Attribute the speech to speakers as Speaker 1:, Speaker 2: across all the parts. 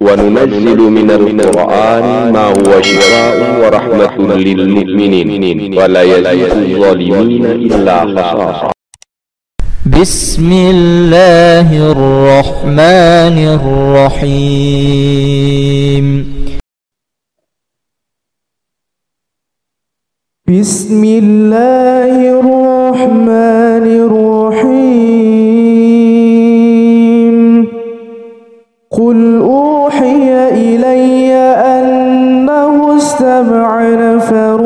Speaker 1: وننزل من القرآن ما هو شفاء ورحمة للمؤمنين ولا يزيد الظالمين إلا خسارا.
Speaker 2: بسم الله الرحمن الرحيم.
Speaker 3: بسم الله الرحمن الرحيم. قل أوحي إلي أنه استمع نفر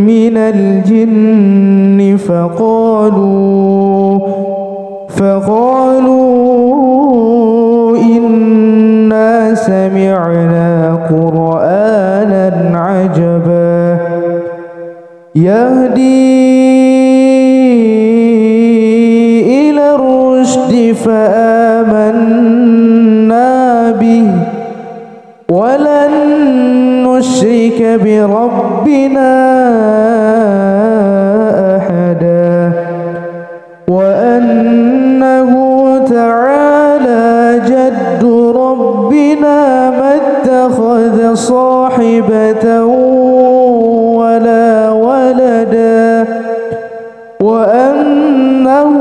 Speaker 3: من الجن فقالوا إنا سمعنا قرآنا عجبا يهدي إلى الرشد فآمنا به ولن نشرك بربنا أحدا وأنه تعالى جد ربنا ما اتخذ صاحبة ولا ولدا وأنه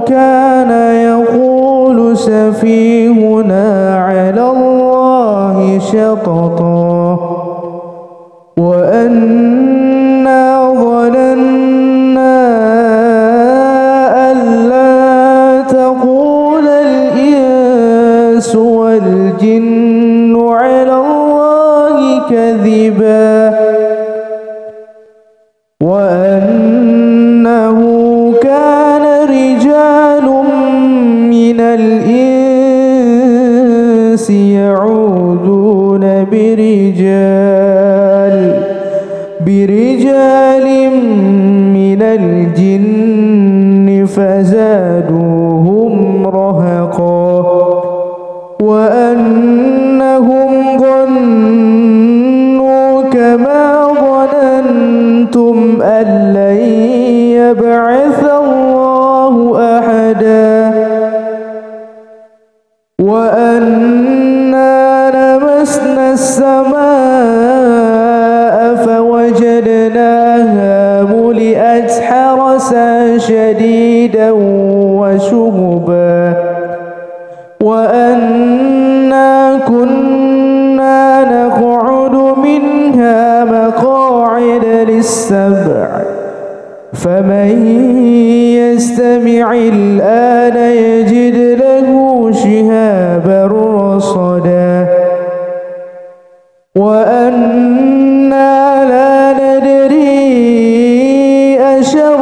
Speaker 3: كان يقول سفيهنا على الله شططا وأنا ظننا أن لا تقول الإنس والجن على الله كذبا وأنه كان رجال من الإنس يعوذون برجال من الجن فزادوهم رهقا وأنهم ظنوا كما ظننتم أن لن يبعث الله أحدا وأنا لمسنا السماء فوجدناها ملئت حرسا شديدا وشهبا وأنا كنا نقعد منها مقاعد للسمع فمن يستمع الآن يجد له شهابا رصدا وأنا لا ندري أشر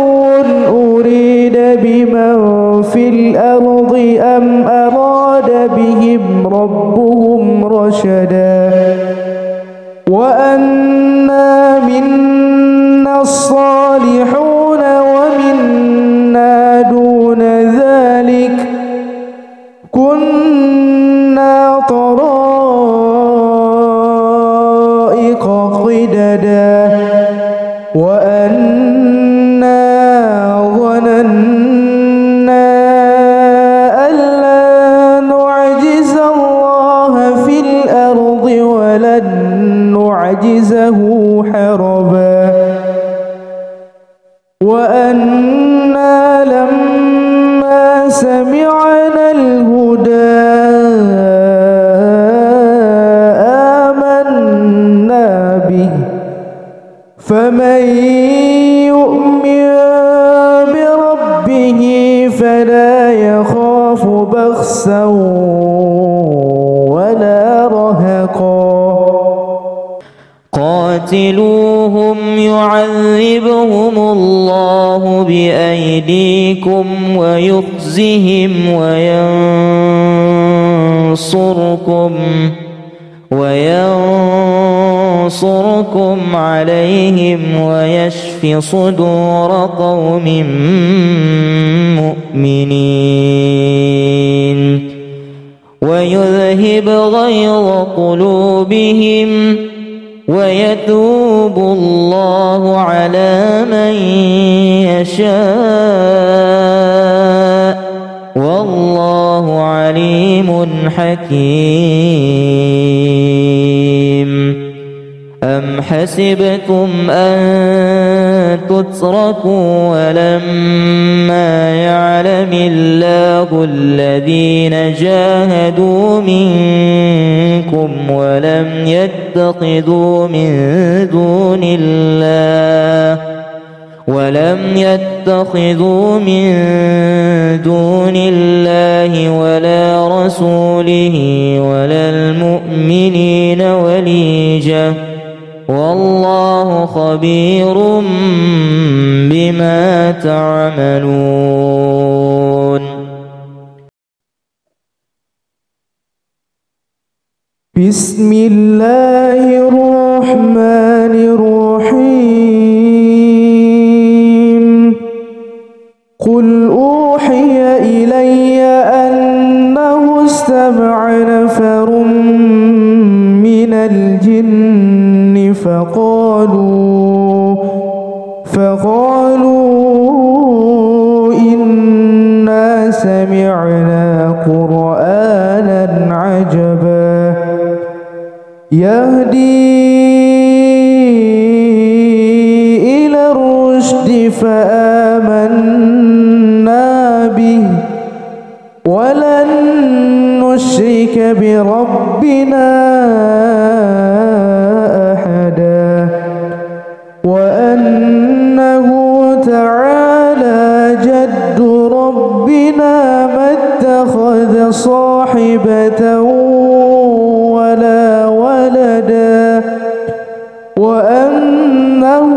Speaker 3: أريد بمن في الأرض أم أراد بهم ربهم رشدا وأنا منا الصالحون ومنا دون ذلك كنا طرائق قددا وأنا ظننا أن لا نعجز الله في الأرض ولن نعجزه حربا وأنا لما سمعنا الهدى آمنا به فمن يؤمن بربه فلا يخاف بخسا ولا رهقا.
Speaker 2: قاتلوهم يعذبهم الله بأيديكم ويخزهم وينصركم عليهم ويشف صدور قوم مؤمنين ويذهب غيظ قلوبهم ويتوب الله على من يشاء والله عليم عليم حكيم. أم حسبتم أن تتركوا ولما يعلم الله الذين جاهدوا منكم ولم يتخذوا من دون الله ولا رسوله ولا المؤمنين وليجة والله خبير بما تعملون.
Speaker 3: بسم الله الرحمن الرحيم. قل أوحي إلي أنه استمع نفر من الجن فقالوا إنا سمعنا قرآنا عجبا يهدي إلى الرشد فآمنا به ولن نشرك بربنا أحدا وأنه تعالى جد ربنا ما اتخذ صاحبة ولا ولدا وأنه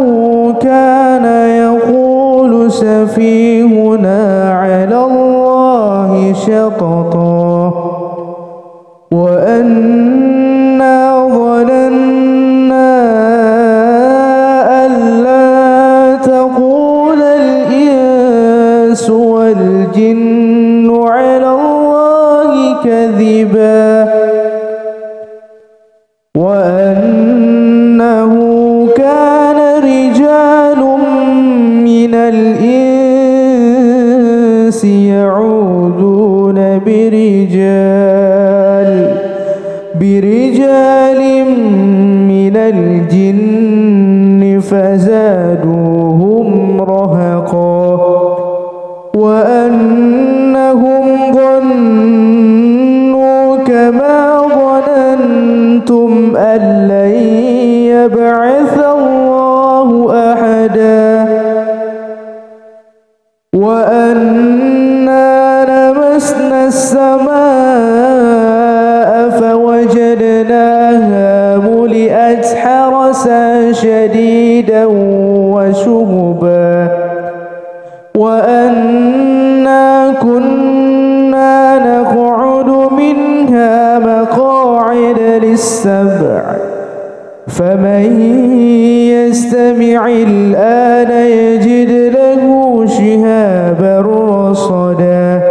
Speaker 3: كان يقول سفيهنا على الله شططا وأنا ظننا أن لا تقول الإنس والجن على الله كذبا وأنه كان رجال من الإنس يعوذون برجال من الجن فزادوهم رهقا وأنهم ظنوا كما ظننتم أن لن يبعث الله أحدا وأنا لمسنا السماء فوجدناها ملئت حرسا شديدا وشهبا وأنا كنا نقعد منها مقاعد للسمع فمن يستمع الآن يجد له شهابا رصدا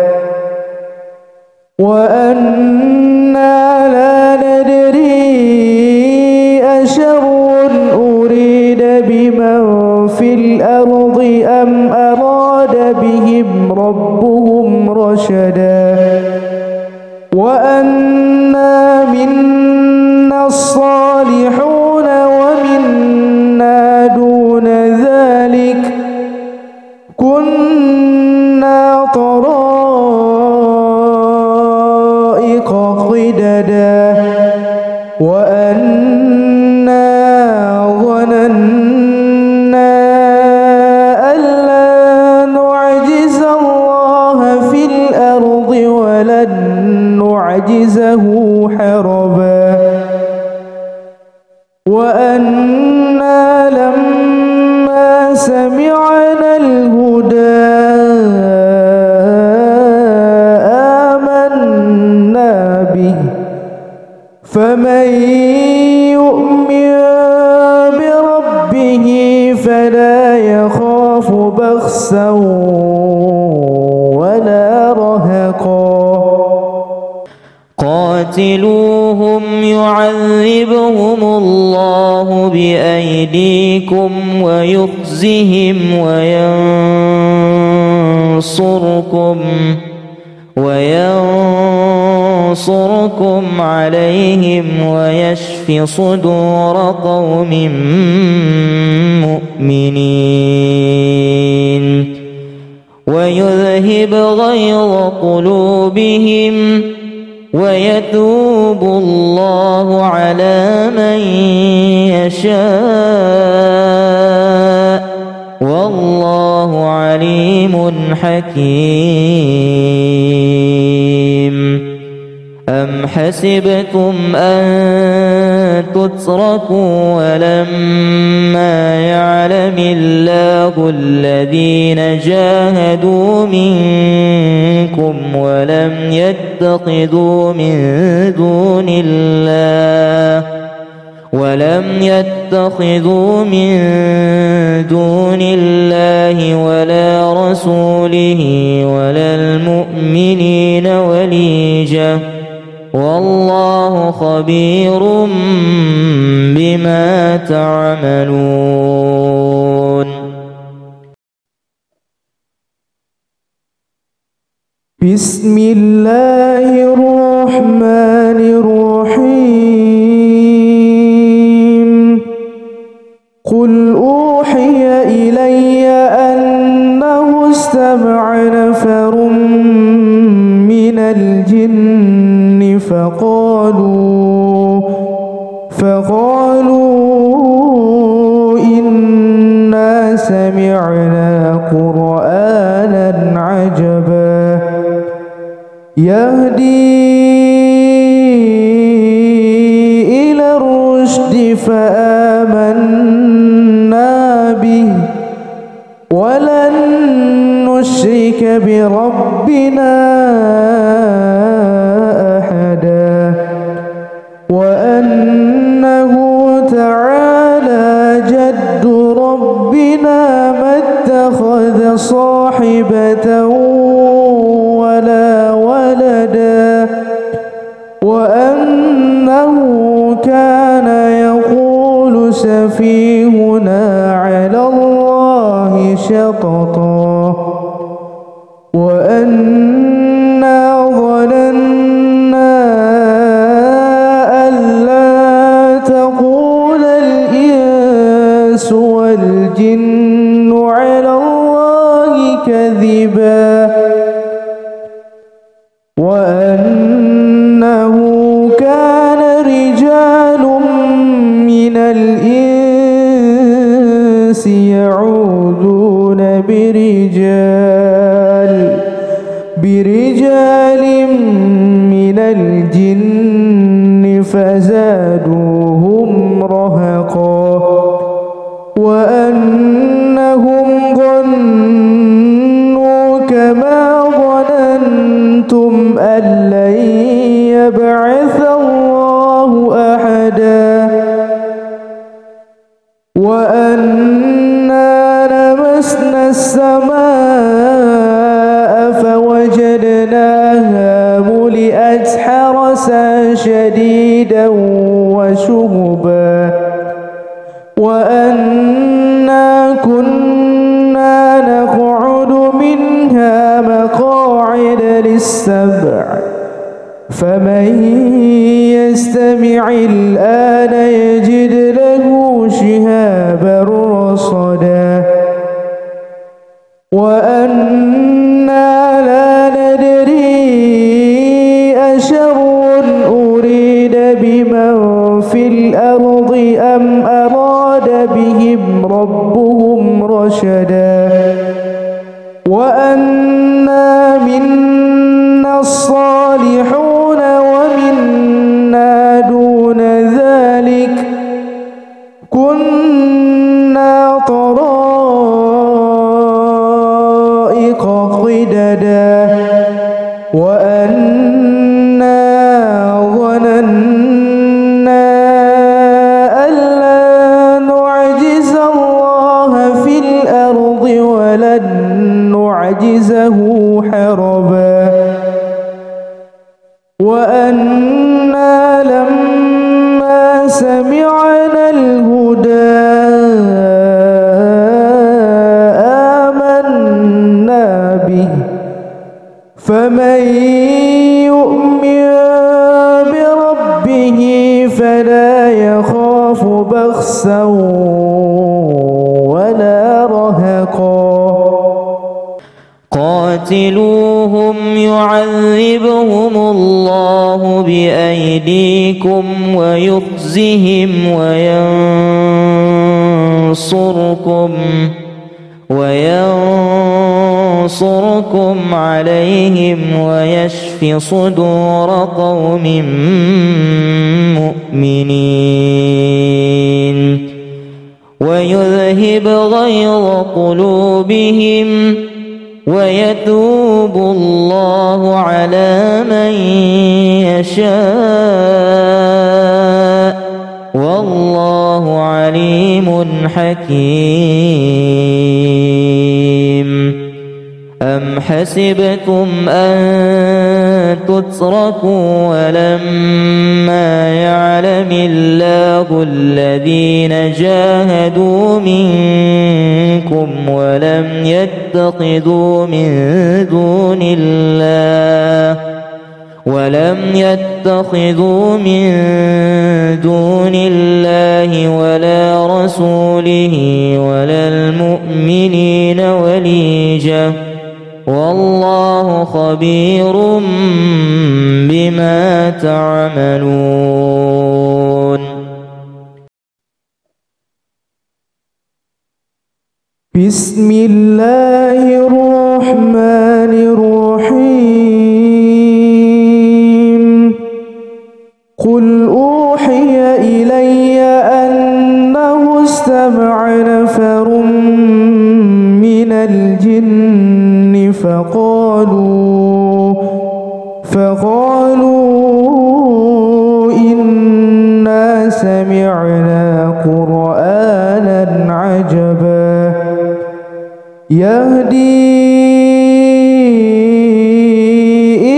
Speaker 3: وأنا لا ندري أشر أريد بمن في الأرض أم أراد بهم ربهم رشدا وأنا منا الصالحون ومنا دون ذلك كنا طرائق قددا وأنا ظننا أن لا نعجز الله في الأرض ولن نعجزه حربا وأنا لما سمعنا الهدى آمنا به فمن يؤمن بربه فلا يخاف بخسا ولا رهقا.
Speaker 2: قاتلوهم يعذبهم الله بأيديكم ويخزهم وينصركم عليهم ويشف صدور قوم مؤمنين ويذهب غيظ قلوبهم ويتوب الله على من يشاء والله عليم حكيم. أم حسبتم أن تتركوا ولما يعلم الله الذين جاهدوا منكم ولم يتخذوا من دون الله ولا رسوله ولا المؤمنين وليجة والله خبير بما تعملون.
Speaker 3: بسم الله الرحمن الرحيم. قل أوحي إلي أنه استمع نفر من الجن فقالوا إنا سمعنا قرآنا عجبا يهدي إلى الرشد فآمنا به ولن نشرك بربنا أحدا وأنه تعالى جد ربنا ما اتخذ صاحبة ولا ولدا وأنه كان يقول سفيهنا على الله شططا وأنا ظننا أن لا تقول الإنس والجن على الله كذبا وأنه كان رجال من الإنس يعوذون برجال من الجن فزادوهم رهقا وأنهم ظنوا كما ظننتم أن لن يبعث الله أحدا وأنا لمسنا السماء فوجدناها ملئت حرسا شديدا وشهبا وأنا كنا نقعد منها مقاعد للسمع فمن يستمع الآن يجد له شهابا رصدا وأنا لا ندري أشر أريد بمن في الأرض أم أراد بهم ربهم رشدا وأنا منا الصالحون ومنا دون ذلك كنا طرائق قددا وأنا ظننا أن لا نعجز الله في الأرض ولن نعجزه حربا وأنا لما سمعنا الهدى آمنا به فمن بخسا ولا رهقا
Speaker 2: قاتلوهم يعذبهم الله بأيديكم ويخزهم وينصركم عليهم ويشف صدور قوم مؤمنين ويذهب غيظ قلوبهم ويتوب الله على من يشاء والله عليم حكيم. أم حسبتم أن تتركوا ولما يعلم الله الذين جاهدوا منكم ولم يتخذوا من دون الله ولا رسوله ولا المؤمنين وليجة والله خبير بما تعملون.
Speaker 3: بسم الله الرحمن الرحيم. قل أوحي إلي أنه استمع نفر من الجن فقالوا إنا سمعنا قرآنا عجبا يهدي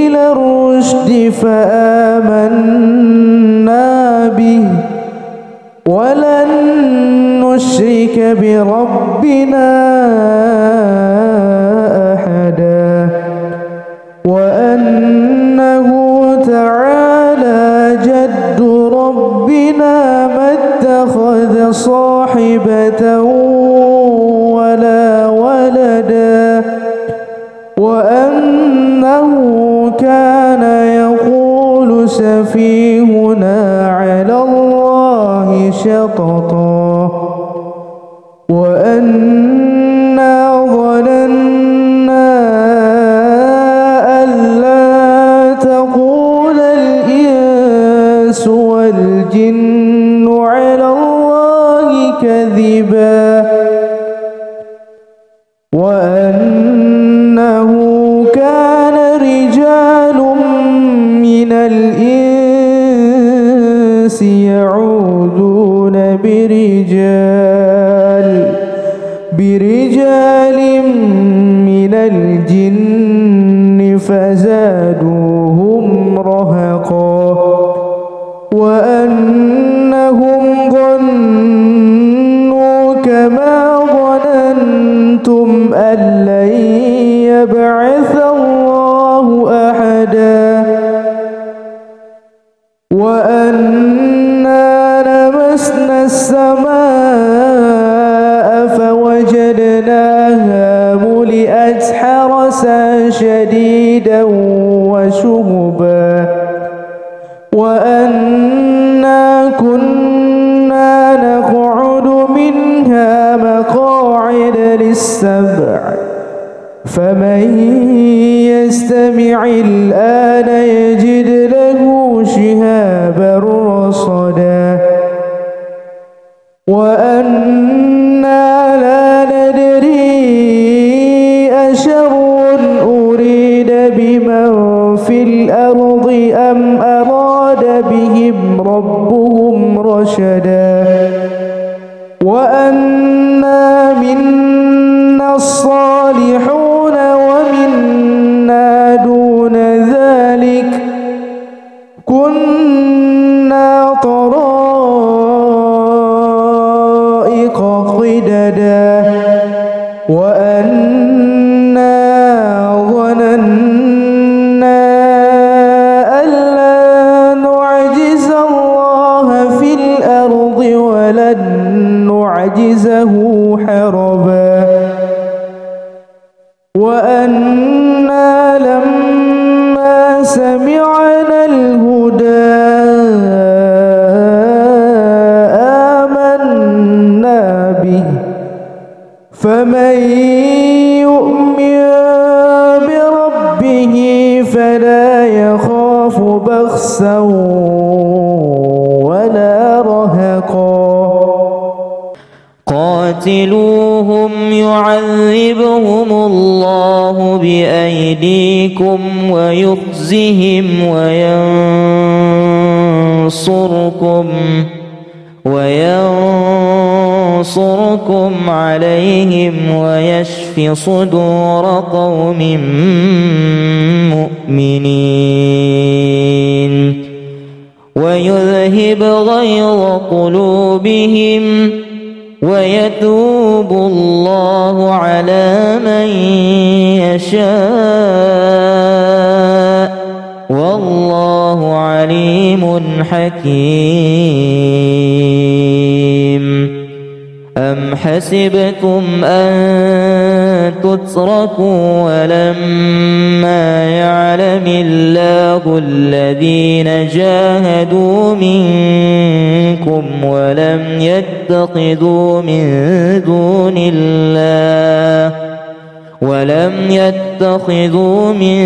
Speaker 3: إلى الرشد فآمنا به ولن نشرك بربنا أحدا وأنه تعالى جد ربنا ما اتخذ صاحبة ولا ولدا وأنه كان يقول سفيهنا على الله شططا وأنا ظننا أن لا تقول الإنس والجن على الله كذبا وأنه كان رجال من الإنس يعوذون برجال من الجن فزادوهم رهقا وأنهم ظنوا كما ظننتم أن لن يبعث الله أحدا وأنا لمسنا السماء فوجدناها ملئت حرسا شديدا وشهبا وأنا كنا نقعد منها مقاعد للسمع فمن يستمع الآن يجد له شهابا رصدا وأنا لا ندري أشر أريد بمن في الأرض أم أراد بهم ربهم رشدا وأنا منا الصالحون ومنا دون ذلك كنا طرائق قددا وأنا ظننا أن لا نعجز الله في الأرض ولن
Speaker 2: تقاتلوهم يعذبهم الله بأيديكم ويخزهم وينصركم عليهم ويشف صدور قوم مؤمنين ويذهب غيظ قلوبهم ويتوب الله على من يشاء والله عليم حكيم. أم حسبتم أن تتركوا ولما يعلم الله الذين جاهدوا منكم ولم يتخذوا من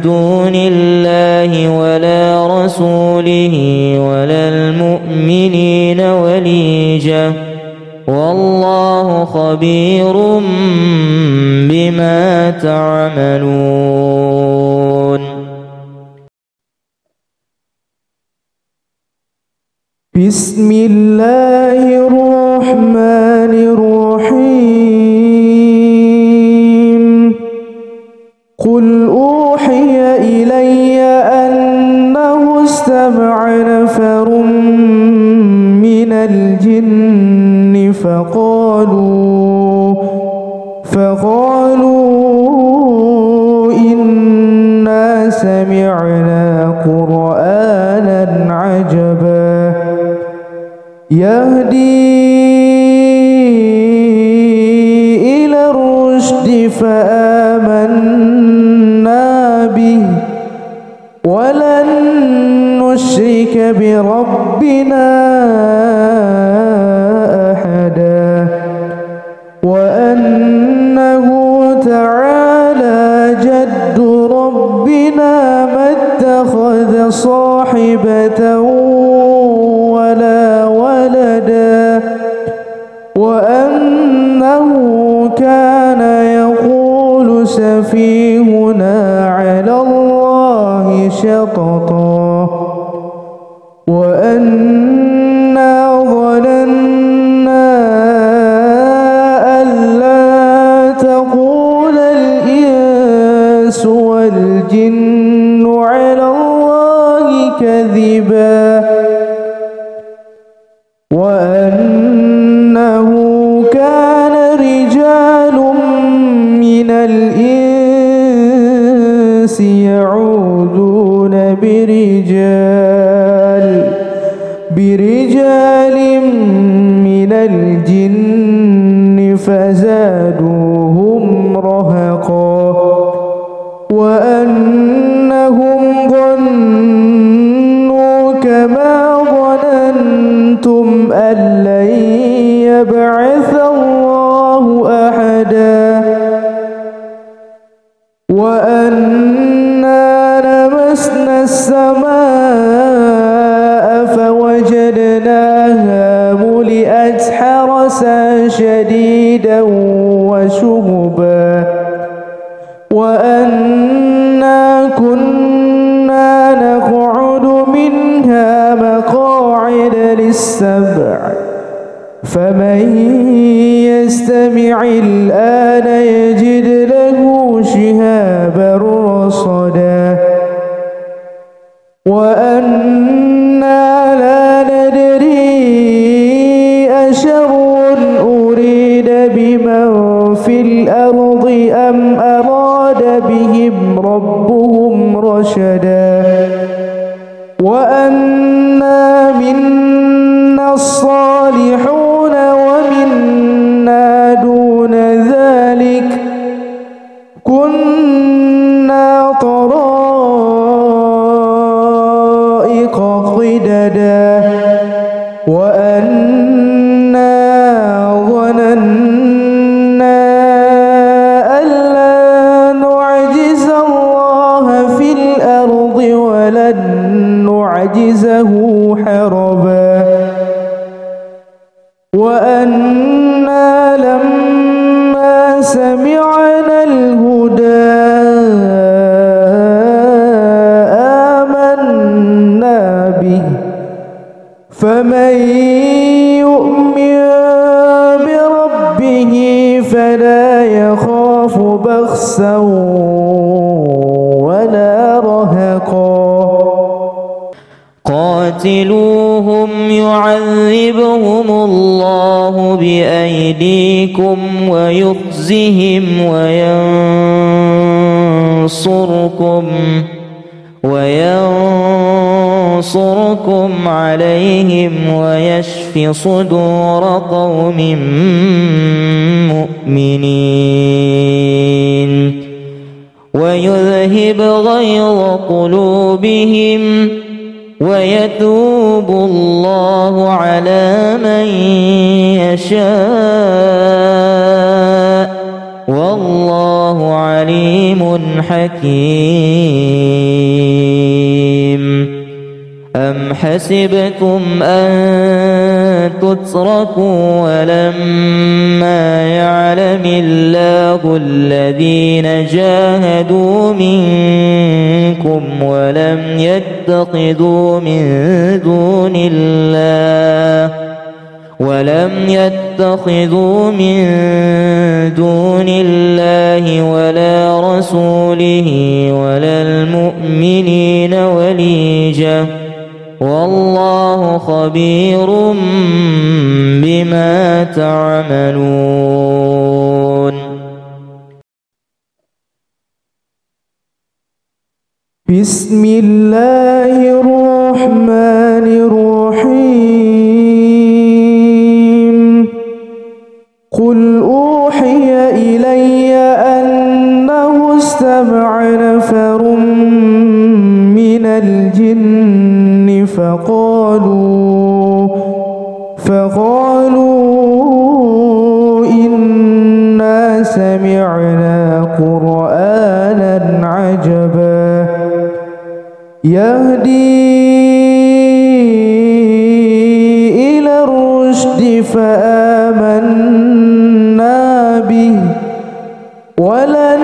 Speaker 2: دون الله ولا رسوله ولا المؤمنين وليجة والله خبير بما تعملون.
Speaker 3: بسم الله الرحمن الرحيم. قل أوحي إلي أنه استمع نفر من الجن فقالوا إنا سمعنا قرآنا عجبا يهدي إلى الرشد فآمنا به ولن نشرك بربنا أحدا وأنه تعالى جد ربنا ما اتخذ صاحبة ولا ولدا وأنه كان يقول سفيهنا على الله شططا وأنا ظننا أن لا تقول الإنس والجن على الله كذبا وأنه كان رجال من الإنس يعوذون برجال من الجن فزادوهم رهقا وأنهم ظنوا كما ظننتم أن لن يبعث الله أحدا وأنا لمسنا السماء فوجدناها ملئت حرسا شديدا وشهبا وأنا كنا نقعد منها مقاعد للسمع فمن يستمع الآن يجد له شهابا رصدا وأنا لا ندري أشر أريد بمن في الأرض أم أراد بهم ربهم رشدا وأنا منا الصالحون ومنا دون ذلك كنا طرائق قددا وأنا ظننا أن لا نعجز الله في الأرض ولن نعجزه حربا وأنا لما سمعنا الهدى آمنا به فمن يؤمن بربه فلا يخاف بخسا ولا رهقا
Speaker 2: قاتلوهم يعذبهم الله بأيديكم ويخزهم وينصركم عليهم ويشف صدور قوم مؤمنين ويذهب غيظ قلوبهم ويتوب الله على من يشاء والله عليم حكيم. أم حسبتم أن تتركوا ولما يعلم الله الذين جاهدوا منكم ولم يتخذوا من دون الله ولا رسوله ولا المؤمنين وليجة والله خبير بما تعملون.
Speaker 3: بسم الله الرحمن الرحيم. قل أوحي إلي أنه استمع نفر من الجن فقالوا إنا سمعنا قرآنا عجبا يهدي إلى الرشد فآمنا به ولن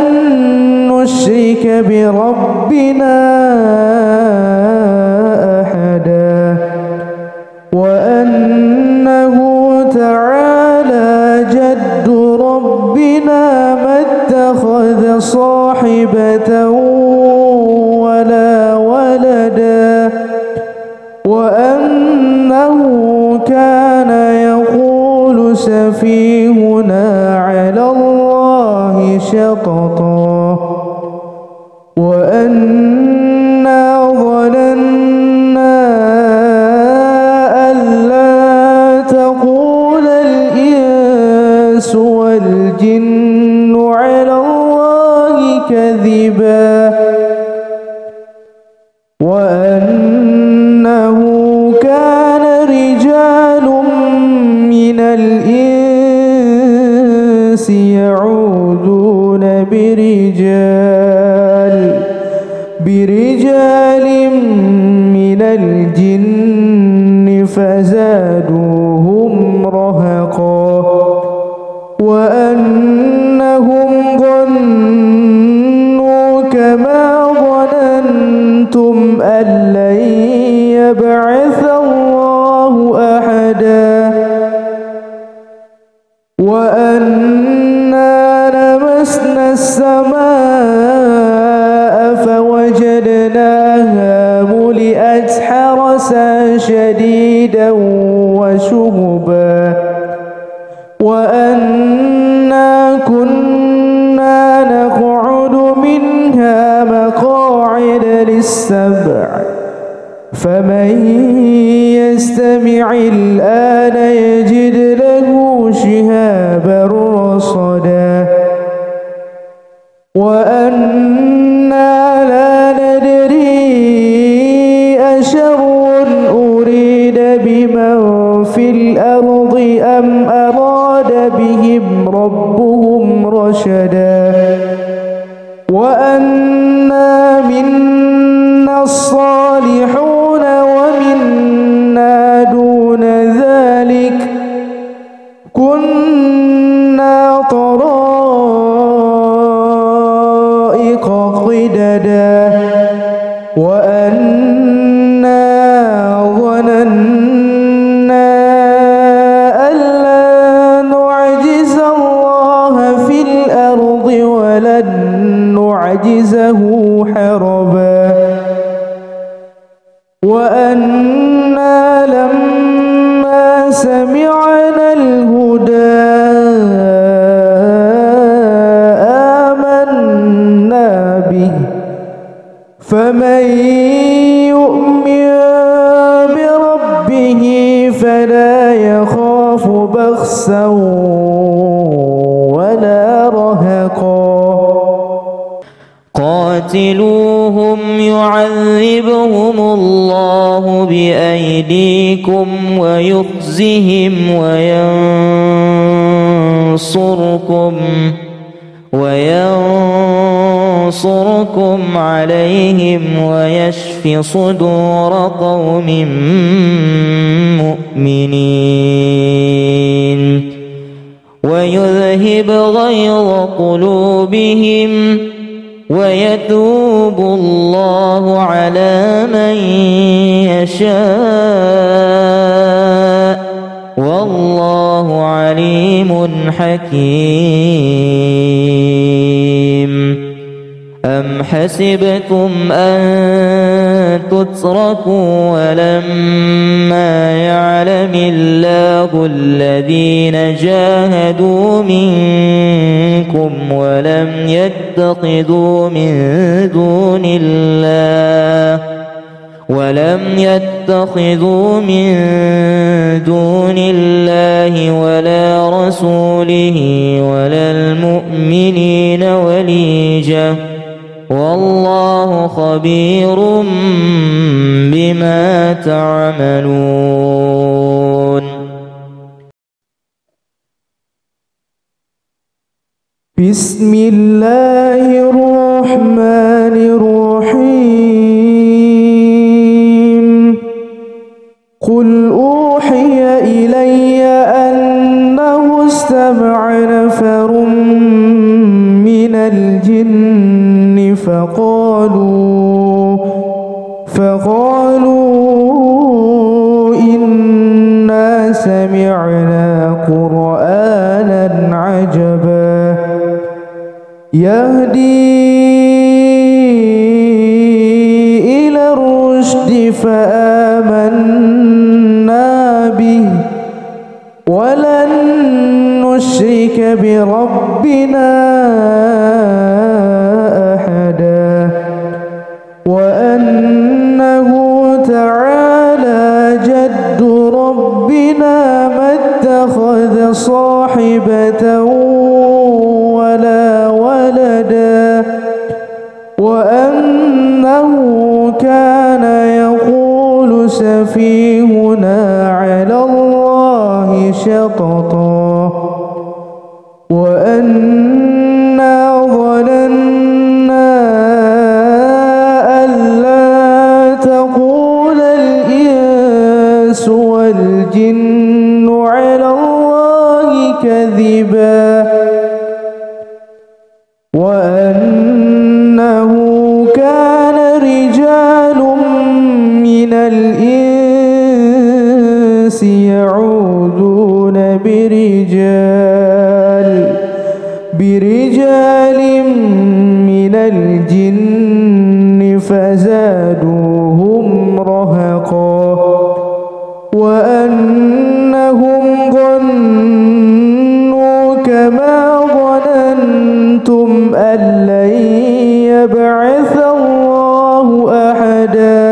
Speaker 3: نشرك بربنا أحدا وأنه تعالى جد ربنا ما اتخذ صاحبة ولا ولدا وأنه كان يقول سفيهنا على الله شططا وأنا ظننا أن لا تقول الإنس والجن على الله كذبا وأنه كان رجال من الإنس يعوذون برجال من الجن فزادوهم رهقا وأنهم ظنوا كما ظننتم أن لن يبعث الله أحدا وأنا لمسنا السماء فوجدناها ملئت حرسا شديدا وشهبا وأنا كنا نقعد منها مقاعد للسمع فمن يستمع الآن يجد له شهابا رصدا وأنا لا ندري أشر أريد بمن في الأرض أم أراد بهم ربهم رشدا وأنا منا الصالحون ومنا دون ذلك لا يخاف بخسا ولا رهقا
Speaker 2: قاتلوهم يعذبهم الله بأيديكم ويخزهم وينصركم عليهم ويشف صدور قوم مؤمنين ويذهب غيظ قلوبهم ويتوب الله على من يشاء والله عليم حكيم. أم حسبتم أن تتركوا ولما يعلم الله الذين جاهدوا منكم ولم يتخذوا من دون الله ولا رسوله ولا المؤمنين وليجة والله خبير بما تعملون.
Speaker 3: بسم الله الرحمن الرحيم. قل أوحي إلي أنه استمع نفر من الجن فقالوا إنا سمعنا قرآنا عجبا يهدي إلى الرشد فآمنا به ولن نشرك بربنا أحدا وأنه تعالى جد ربنا ما اتخذ صاحبة ولا ولدا وأنه كان يقول سفيهنا على الله شططا وأنا ظننا أن لا تقول الإنس والجن على الله كذبا وأنه كان رجال من الإنس يعوذون برجال من الجن فزادوهم رهقا وأنهم ظنوا كما ظننتم أن لن يبعث الله أحدا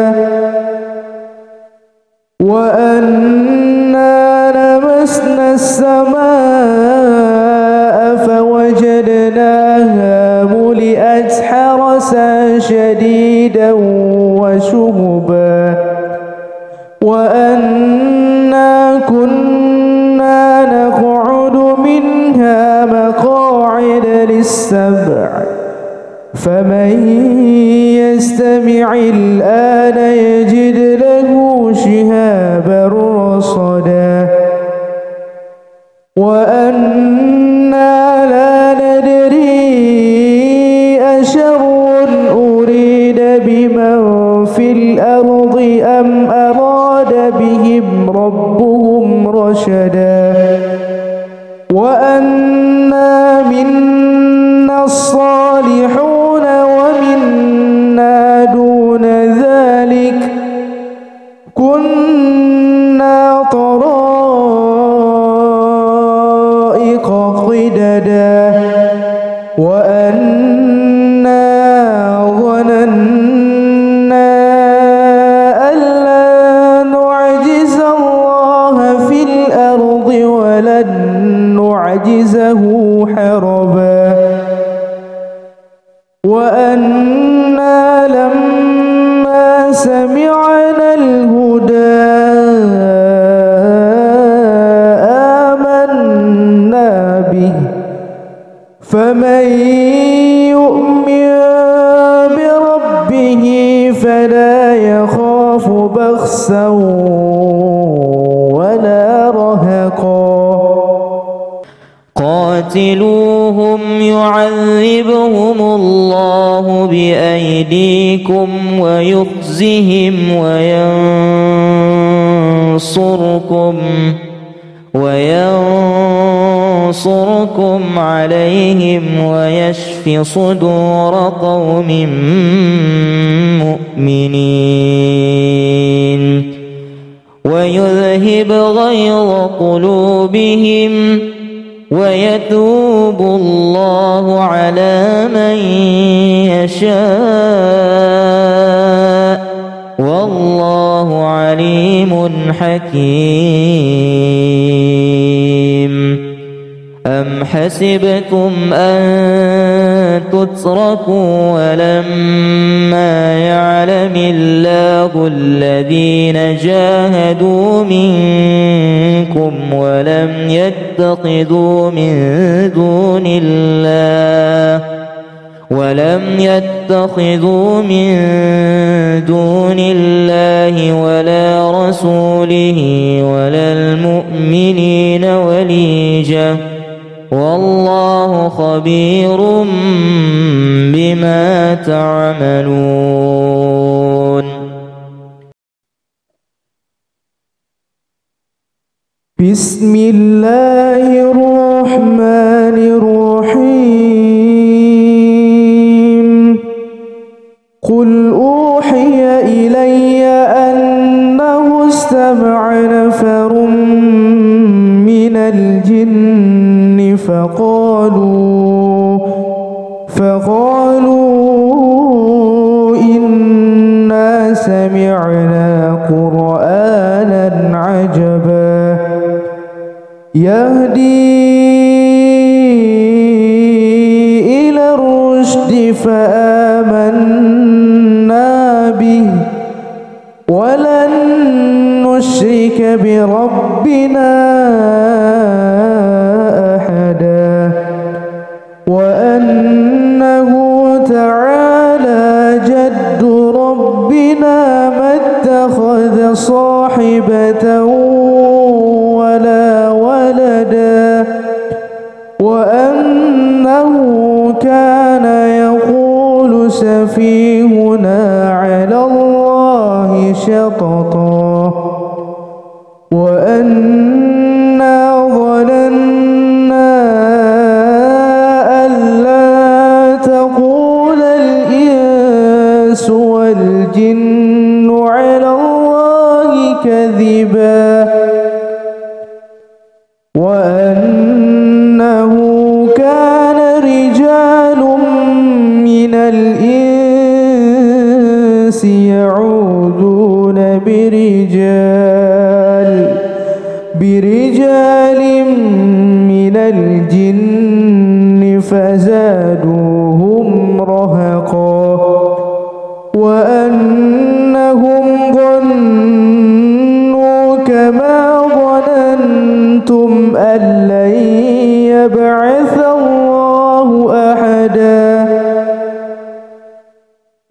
Speaker 3: وأنا لمسنا السماء فوجدناها ملئت حرسا شديدا وشهبا وأنا كنا نقعد منها مقاعد للسمع فمن يستمع الآن يجد له شهابا رصدا وأنا لا ندري أشر أريد بمن في الأرض أم أراد بهم ربهم رشدا وأنا منا الصالحون ومنا دون ذلك كنا طرائق قددا وأنا ظننا أن لا نعجز الله ولا رهقا
Speaker 2: قاتلوهم يعذبهم الله بأيديكم ويخزهم وينصركم عليهم ويشف صدور قوم مؤمنين ويذهب غيظ قلوبهم ويتوب الله على من يشاء والله عليم حكيم. أم حسبتم أن تتركوا ولما يعلم الله الذين جاهدوا منكم ولم يتخذوا من دون الله ولا رسوله ولا المؤمنين وليجة والله خبير بما تعملون.
Speaker 3: بسم الله الرحمن الرحيم. قل أوحي إلي أنه استمع نفر من الجن فقالوا إنا سمعنا قرآنا عجبا يهدي إلى الرشد فآمنا به ولن نشرك بربنا أحدا وأنه تعالى جد ربنا ما اتخذ صاحبة ولا ولدا وأنه كان يقول سفيهنا على الله شططا وأنا ظننا أن لا تقول الإنس والجن على الله كذبا وأنه كان رجال من الإنس يعوذون برجال من الجن فزادوهم رهقا وأنهم ظنوا كما ظننتم أن لن يبعث الله أحدا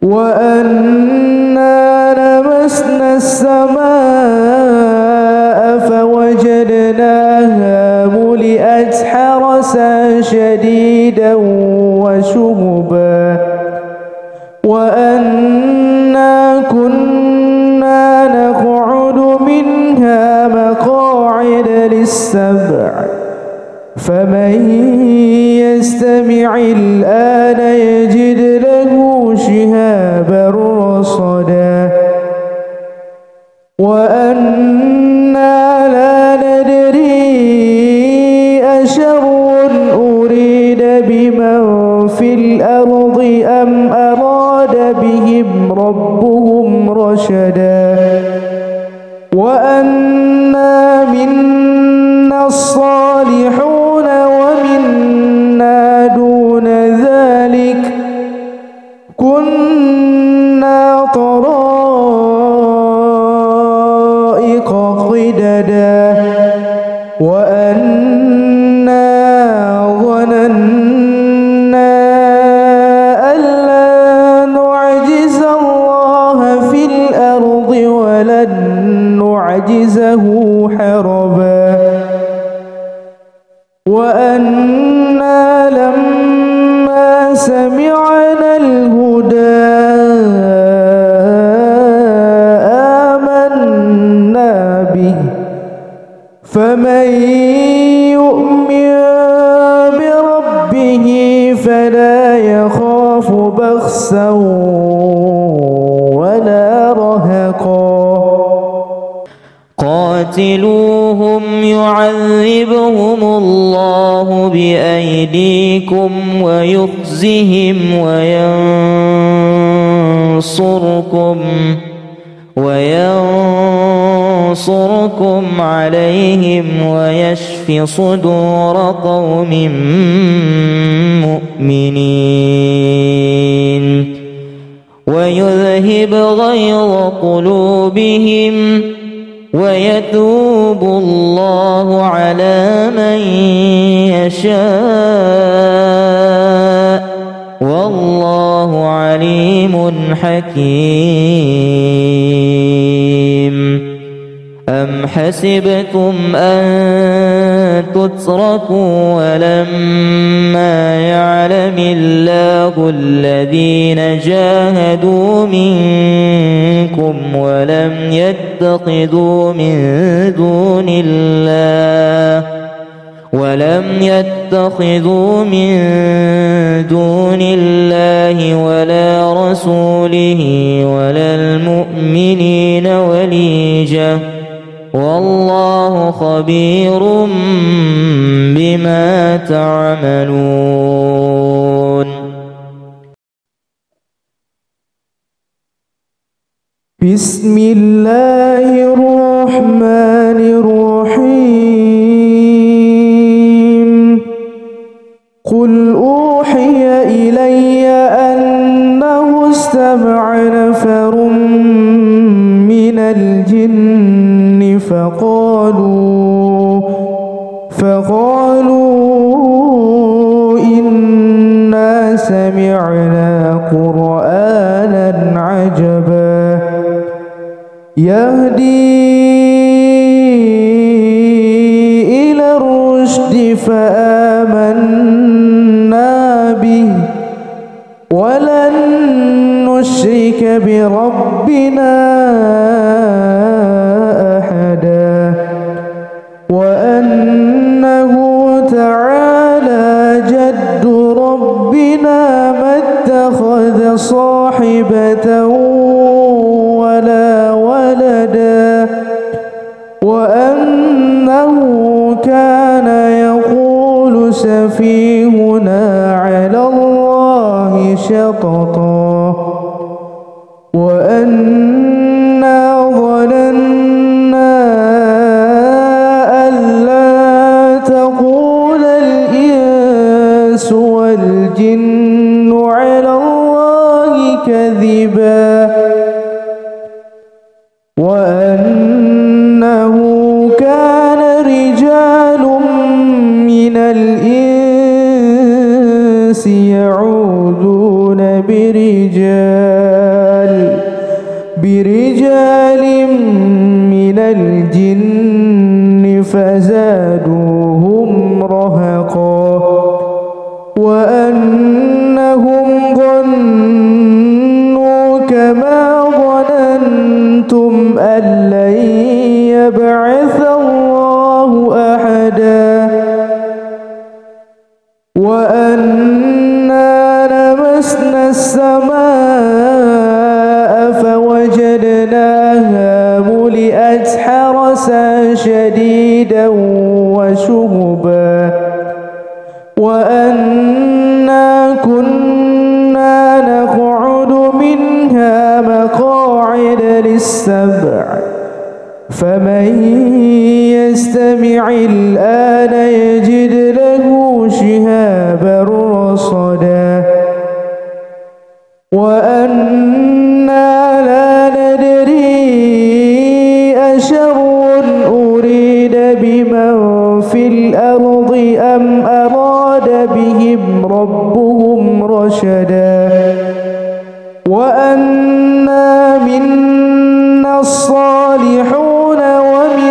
Speaker 3: وأنا لمسنا السماء فوجدناها ملئت حرسا شديدا وشهبا وأنا كنا نقعد منها مقاعد للسمع فمن يستمع الآن يجد له شهابا رصدا وأنا لا ندري أشر أريد بمن في الأرض أم أراد بهم ربهم رشدا وأنا منا الصالحون ومنا دون ذلك كنا طرائق قددا وأنا ظننا أن لا نعجز الله في الأرض ولن نعجزه نتخذه حربا وأنا لما سمعنا الهدى آمنا به فمن يؤمن بربه فلا يخاف بخسا ولا رهقا
Speaker 2: قاتلوهم يعذبهم الله بأيديكم ويخزهم وينصركم عليهم ويشف صدور قوم مؤمنين ويذهب غيظ قلوبهم ويتوب الله على من يشاء والله عليم حكيم. أم حسبتم أن تتركوا ولما يعلم الله الذين جاهدوا منكم ولم يتخذوا من دون الله ولا رسوله ولا المؤمنين وليجة والله خبير بما تعملون.
Speaker 3: بسم الله الرحمن الرحيم. قل أوحي إلي أنه استمع نفر من الجن فقالوا إنا سمعنا قرآنا عجبا يهدي إلى الرشد فآمنا به ولن نشرك بربنا أحدا وأنه تعالى جد ربنا ما اتخذ صاحبة ولا ولدا وأنه كان يقول سفيهنا على الله شططا وأنا ظننا أن لا تقول الإنس والجن على الله كذبا وأنه كان رجال من الإنس يعوذون برجال من الجن فزادوهم رهقا وأنهم ظنوا كما ظننتم أن لن يبعث الله أحدا وأنا لمسنا السماء فوجدناها ملئت حرسا شديدا وشهبا وأنا كنا نقعد منها مقاعد للسمع فمن يستمع الآن يجد له شهابا رصدا وأنا لا ندري أشر أريد بمن في الأرض أم أراد بهم ربهم رشدا وأنا منا الصالحون ومنا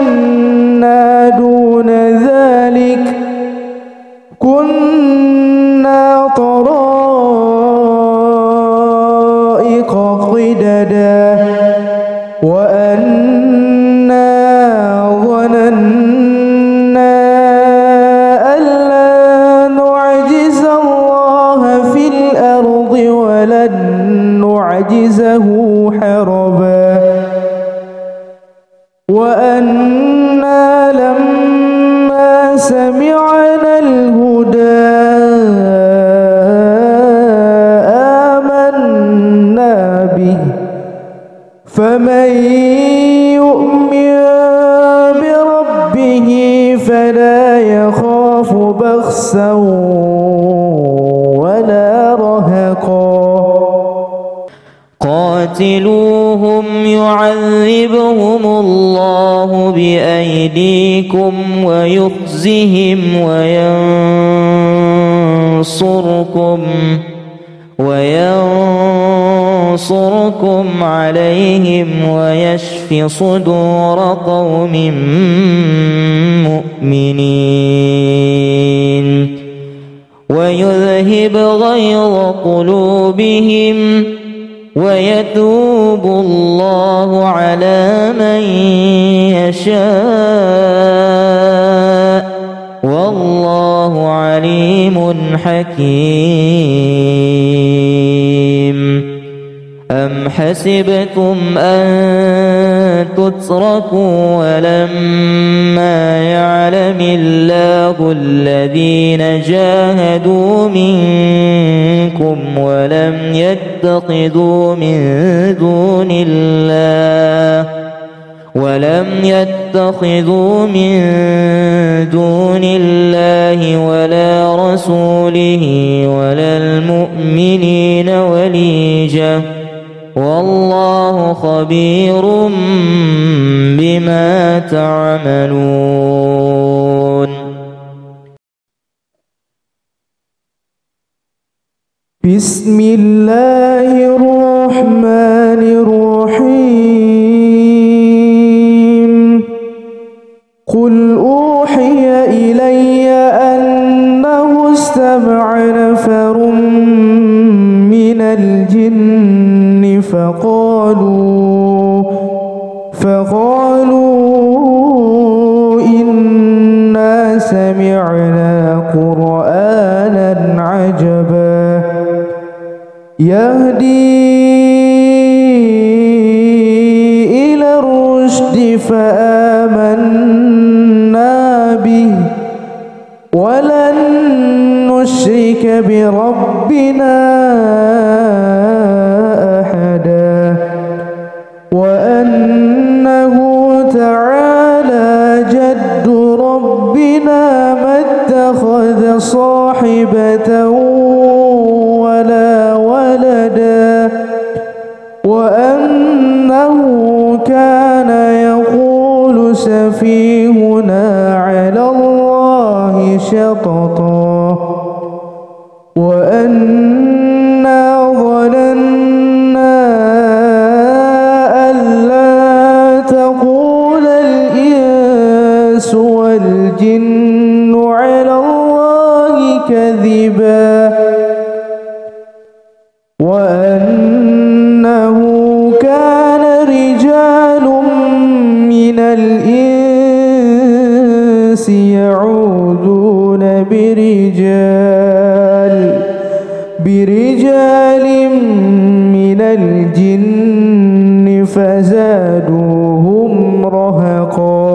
Speaker 3: وأنا لما سمعنا الهدى آمنا به فمن يؤمن بربه فلا يخاف بخسا ولا رهقا
Speaker 2: قاتلوهم يعذبهم الله بأيديكم ويخزهم وينصركم عليهم ويشف صدور قوم مؤمنين ويذهب غيظ قلوبهم ويتوب الله على من يشاء والله عليم حكيم. أم حسبتم أن تتركوا ولما يعلم الله الذين جاهدوا منكم ولم يتخذوا من دون الله ولا رسوله ولا المؤمنين وليجة والله خبير بما تعملون.
Speaker 3: بسم الله الرحمن الرحيم. قل أوحي إلي أنه استمع نفر من الجن فقالوا إنا سمعنا قرآنا عجبا يهدي إلى الرشد فآمنا به ولن نشرك بربنا أحدا وأنه تعالى جد ربنا ما اتخذ صاحبة ولا ولدا وأنه كان يقول سفيهنا على الله شططا وأنا ظننا أن لا تقول الإنس والجن على الله كذبا وأنه كان رجال من الإنس يعوذون برجال من الجن فزادوهم رهقا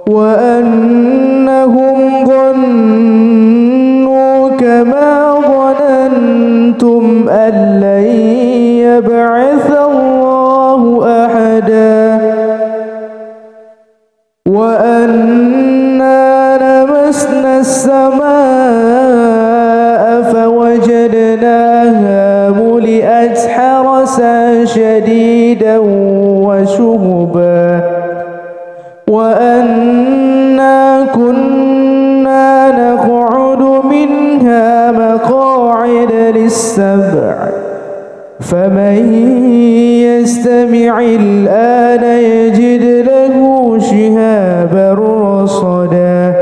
Speaker 3: وأنهم ظنوا كما ظننتم أن لن يبعث الله أحدا وأنا لمسنا السماء فوجدناها ملئت حرسا شديدا وشهبا وأنا كنا نقعد منها مقاعد للسمع فمن يستمع الآن يجد له شهابا رصدا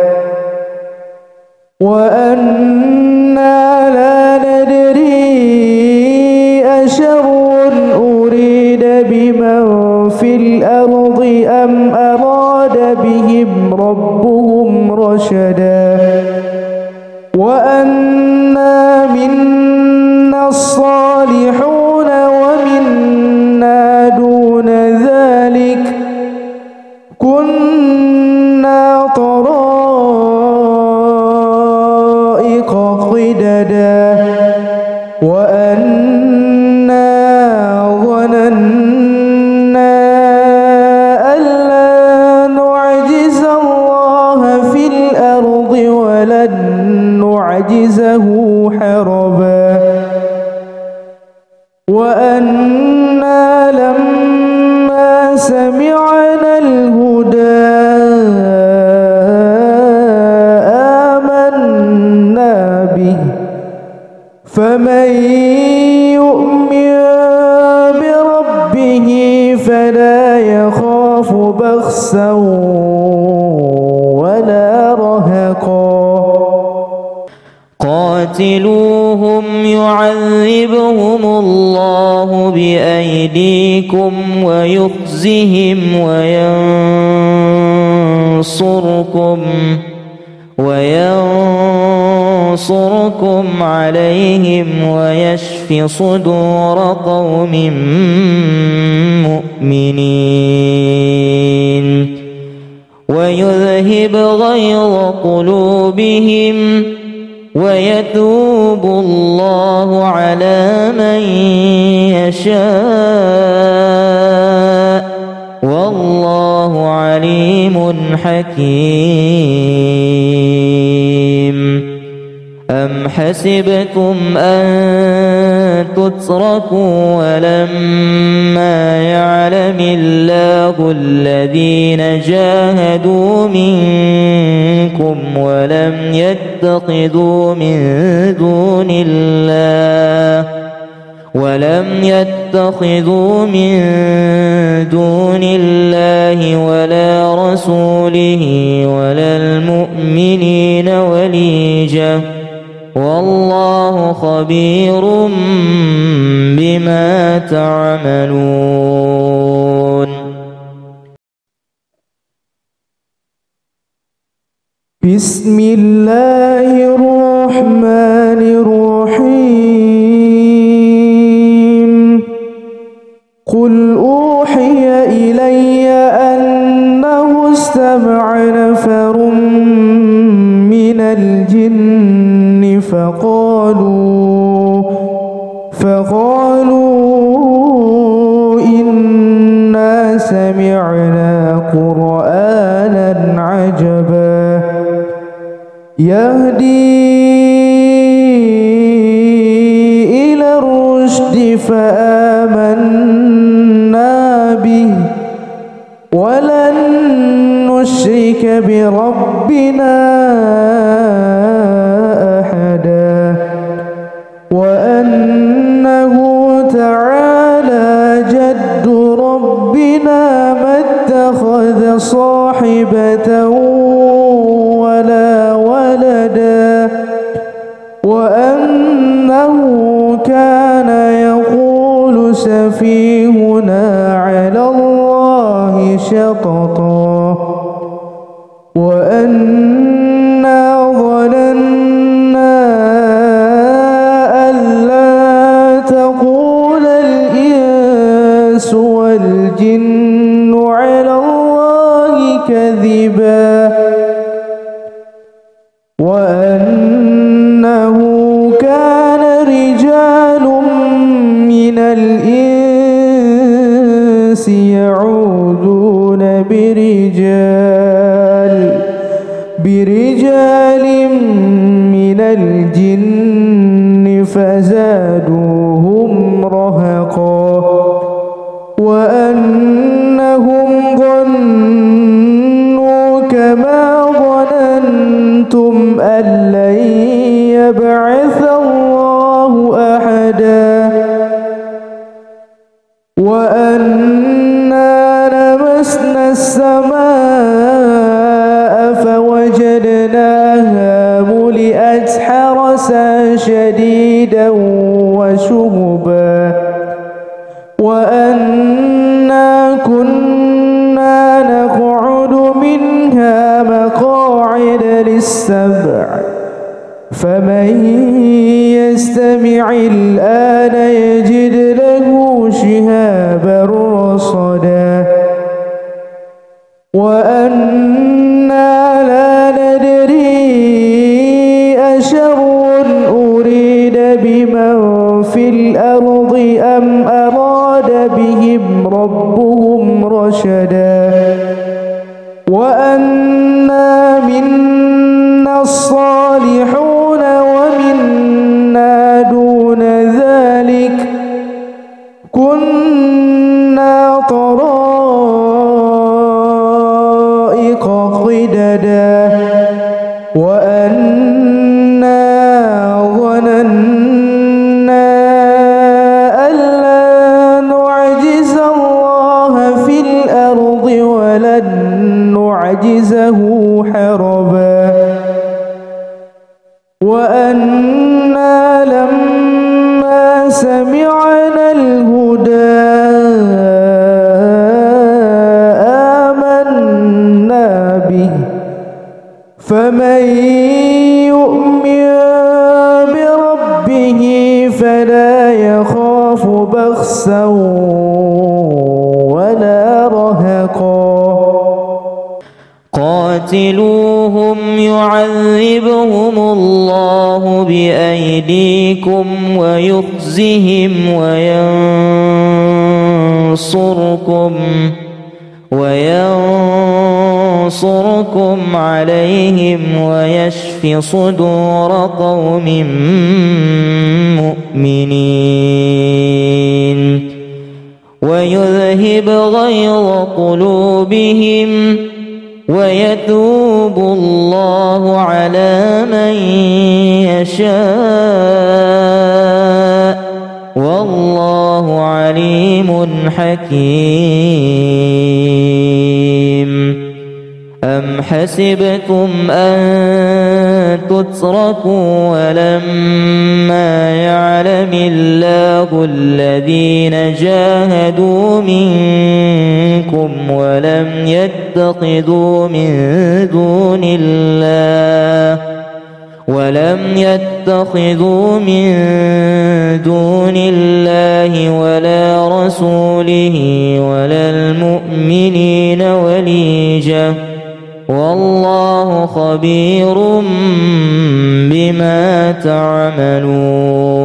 Speaker 3: وأنا لا ندري أشر أريد بمن في الأرض أم أراد بهم ربهم رشدا وأنا منا الصالحون ومنا دون ذلك كنا طرائق قددا وأنا ظننا أن لا نعجز الله في الأرض ولن نعجزه حربا وأنا لما سمعنا الهدى آمنا به فمن يؤمن بربه فلا يخاف بخسا ولا رهقا
Speaker 2: قاتلوهم يعذبهم الله بأيديكم ويخزهم وينصركم عليهم ويشف صدور قوم مؤمنين ويذهب غيظ قلوبهم ويتوب الله على من يشاء والله عليم حكيم. أم حسبتم أن تتركوا ولما يعلم الله الذين جاهدوا منكم ولم يتخذوا من دون الله ولا رسوله ولا المؤمنين وليجة والله خبير بما تعملون.
Speaker 3: بسم الله الرحمن الرحيم. قل أوحي إلي أنه استمع نفر من الجن فقالوا إنا سمعنا قرآنا عجبا يهدي إلى الرشد فآمنا به ولن نشرك بربنا أحدا وأنه تعالى جد ربنا ما اتخذ صاحبة ولا ولدا وأنه كان يقول سفيهنا على الله شططا وأنا ظننا أن لا تقول الإنس والجن على الله كذبا وأنه كان رجال من الإنس يعوذون برجال من الجن فزادوهم رهقا وأنهم ظنوا كما ظننتم أن لن يبعث الله أحدا وأنا لمسنا السماء فوجدناها ملئت حرسا شديدا وشهبا وأنا كنا نقعد منها مقاعد للسمع فمن يستمع الآن يجد له شهابا رصدا وأنا لا ندري أشر أريد بمن في الأرض أم أراد بهم ربهم رشدا وأنا منا الصالحون ومنا دون ذلك كنا طرائق قددا وأنا ظننا أن لا نعجز الله في الأرض ولن نعجزه حربا وأنا لما سمعنا الهدى آمنا به فمن يؤمن بربه فلا يخاف بخسا ولا رهقا
Speaker 2: قاتلوهم يعذبهم الله بأيديكم ويخزهم وينصركم عليهم ويشف صدور قوم مؤمنين ويذهب غيظ قلوبهم ويتوب الله على من يشاء والله عليم حكيم. أم حسبتم أن تتركوا ولما يعلم الله الذين جاهدوا منكم ولم يتخذوا من دون الله ولا رسوله ولا المؤمنين وليجة والله خبير بما تعملون.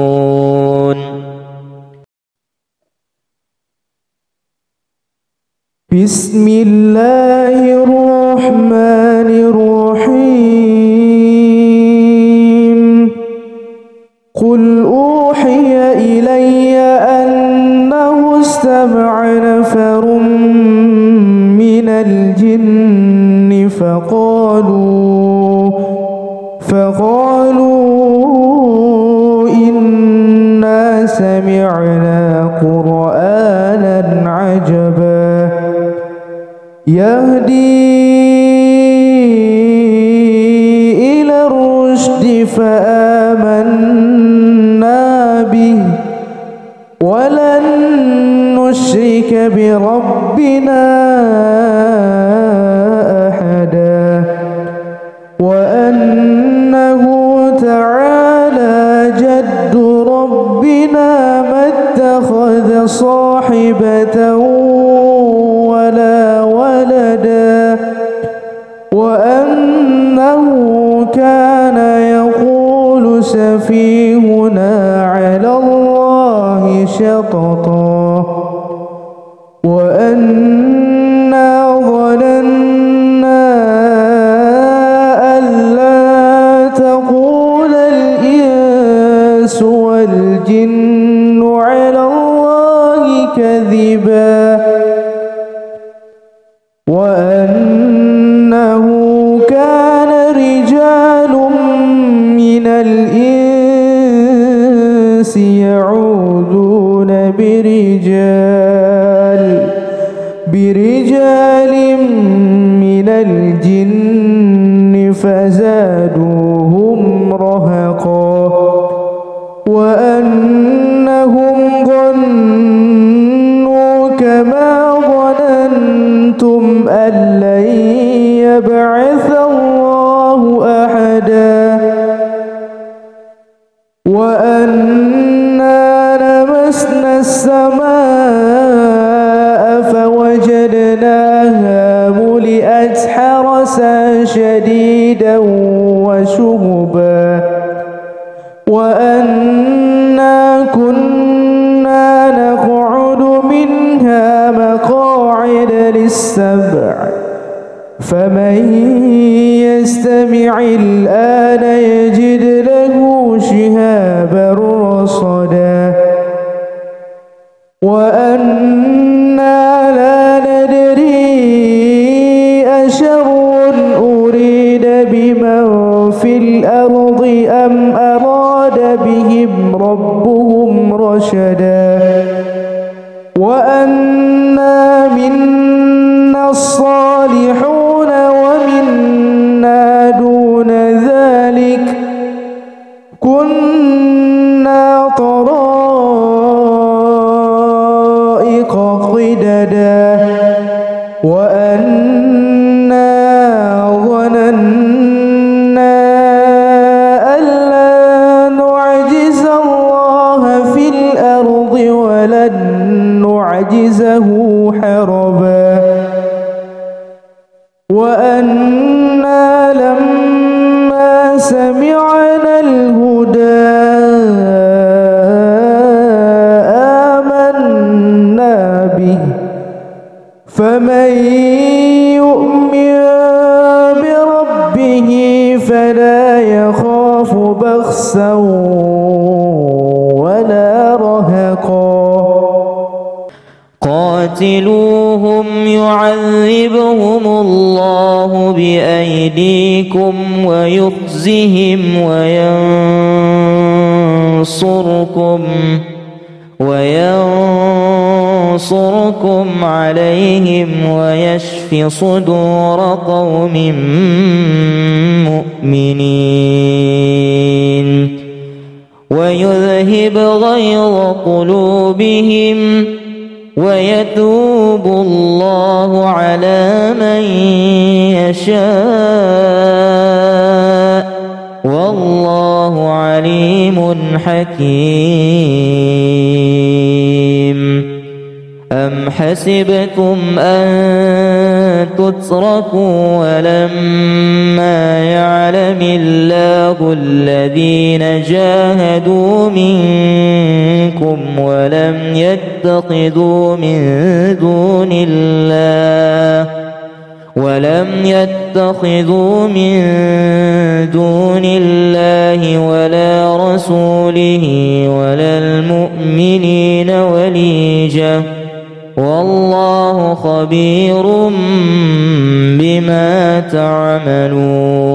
Speaker 3: بسم الله الرحمن الرحيم. قل أوحي إلي أنه استمع نفر من الجن فقالوا إنا سمعنا قرآنا عجبا يهدي إلى الرشد فآمنا به ولن نشرك بربنا أحدا وأنه تعالى جد ربنا ما اتخذ صاحبة ولا ولدا وأنه كان يقول سفيهنا على الله شططا وأنا ظننا أن لا تقول الإنس والجن على الله كذبا وأنه كان رجال من الإنس يعوذون برجال من الجن فزادوهم رهقا وأنهم ظنوا كما ظننتم أن لن يبعث الله أحدا وأنا لمسنا السماء فوجدناها ملئت جاءت حرسا شديدا وشهبا وأنا كنا نقعد منها مقاعد للسمع فمن يستمع الآن يجد له شهابا رصدا وأنا لا ندري أشر أريد بمن في الأرض أم أراد بهم ربهم رشدا وأنا منا الصالحون ومنا دون ذلك كنا طرائق قددا وأنا ظننا أن لا نعجز الله في الأرض ولن نعجزه حربا وأنا لما سمعنا الهدى آمنا به فمن يؤمن بربه فلا يخاف بخسا ولا رهقا
Speaker 2: قاتلوهم يعذبهم الله بأيديكم ويخزهم وينصركم عليهم ويشف صدور قوم مؤمنين ويذهب غيظ قلوبهم ويتوب الله على من يشاء والله عليم حكيم أم حسبتم أن تتركوا ولما يعلم الله الذين جاهدوا منكم ولم يتخذوا من دون الله ولا رسوله ولا المؤمنين وليجة والله خبير بما تعملون